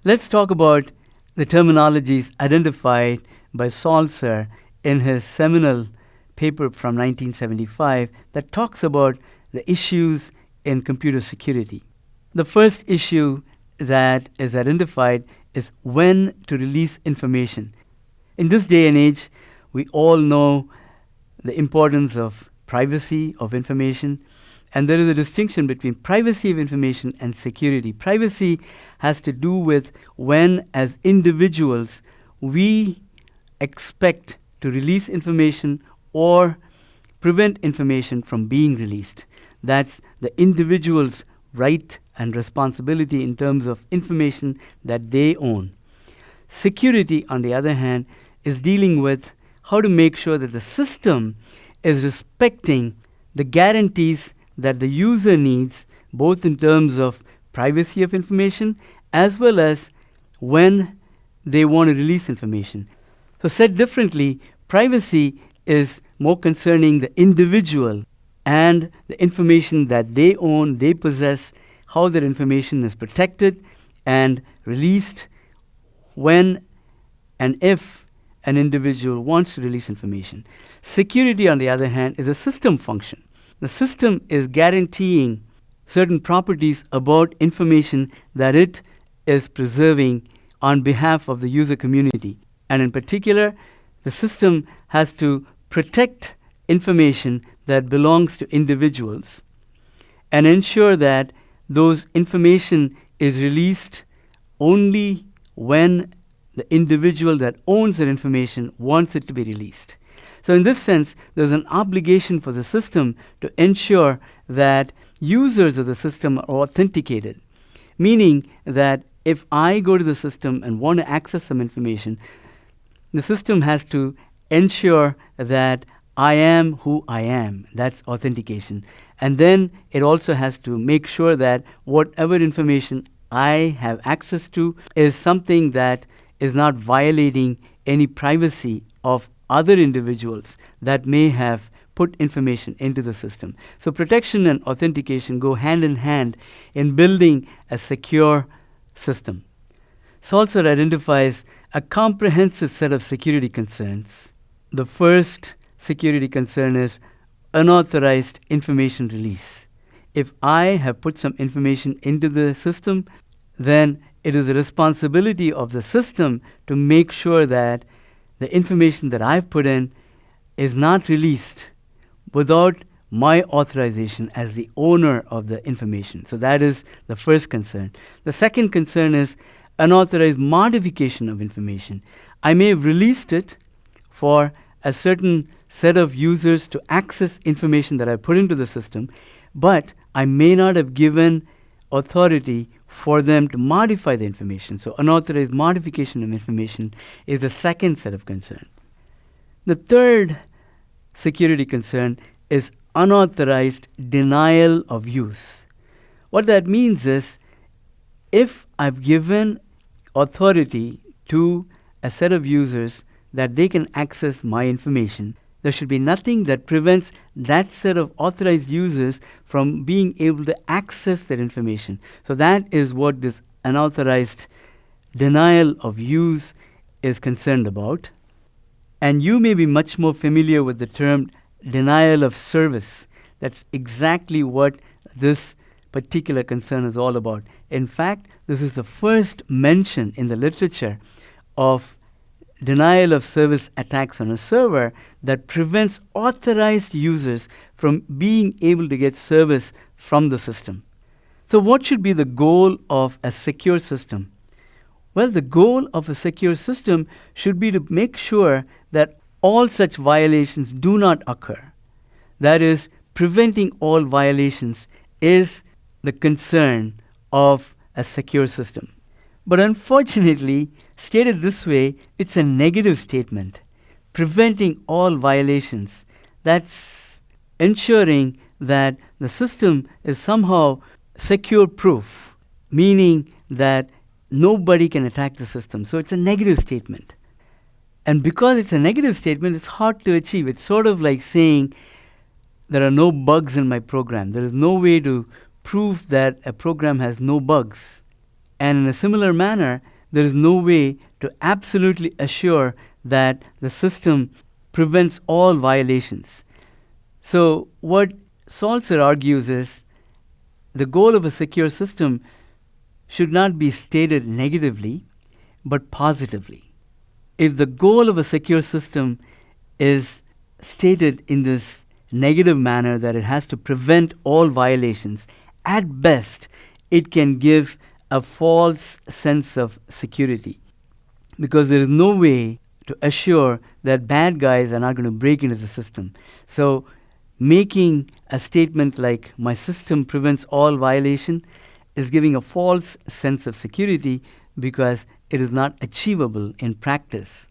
Let's talk about the terminologies identified by Salzer in his seminal paper from 1975 that talks about the issues in computer security. The first issue that is identified is when to release information. In this day and age, we all know the importance of privacy of information, and there is a distinction between privacy of information and security. Privacy has to do with when, as individuals, we expect to release information or prevent information from being released. That's the individual's right and responsibility in terms of information that they own. Security, on the other hand, is dealing with how to make sure that the system is respecting the guarantees that the user needs, both in terms of privacy of information as well as when they want to release information. So said differently, privacy is more concerning the individual and the information that they own, they possess, how their information is protected and released when and if an individual wants to release information. Security, on the other hand, is a system function. The system is guaranteeing certain properties about information that it is preserving on behalf of the user community. And in particular, the system has to protect information that belongs to individuals and ensure that those information is released only when the individual that owns that information wants it to be released. So in this sense, there's an obligation for the system to ensure that users of the system are authenticated, meaning that if I go to the system and want to access some information, the system has to ensure that I am who I am. That's authentication. And then it also has to make sure that whatever information I have access to is something that is not violating any privacy of other individuals that may have put information into the system. So protection and authentication go hand in hand in building a secure system. Salzer identifies a comprehensive set of security concerns. The first security concern is unauthorized information release. If I have put some information into the system, then it is the responsibility of the system to make sure that the information that I've put in is not released without my authorization as the owner of the information. So that is the first concern. The second concern is unauthorized modification of information. I may have released it for a certain set of users to access information that I put into the system, but I may not have given authority for them to modify the information. So unauthorized modification of information is the second set of concern. The third security concern is unauthorized denial of use. What that means is, if I've given authority to a set of users that they can access my information, there should be nothing that prevents that set of authorized users from being able to access that information. So that is what this unauthorized denial of use is concerned about. And you may be much more familiar with the term denial of service. That's exactly what this particular concern is all about. In fact, this is the first mention in the literature of denial of service attacks on a server that prevents authorized users from being able to get service from the system. So what should be the goal of a secure system? Well, the goal of a secure system should be to make sure that all such violations do not occur. That is, preventing all violations is the concern of a secure system. But unfortunately, stated this way, it's a negative statement. Preventing all violations. That's ensuring that the system is somehow secure-proof, meaning that nobody can attack the system. So it's a negative statement. And because it's a negative statement, it's hard to achieve. It's sort of like saying there are no bugs in my program. There is no way to prove that a program has no bugs. And in a similar manner, there is no way to absolutely assure that the system prevents all violations. So what Salzer argues is the goal of a secure system should not be stated negatively, but positively. If the goal of a secure system is stated in this negative manner, that it has to prevent all violations, at best, it can give a false sense of security, because there is no way to assure that bad guys are not going to break into the system. So making a statement like my system prevents all violation is giving a false sense of security because it is not achievable in practice.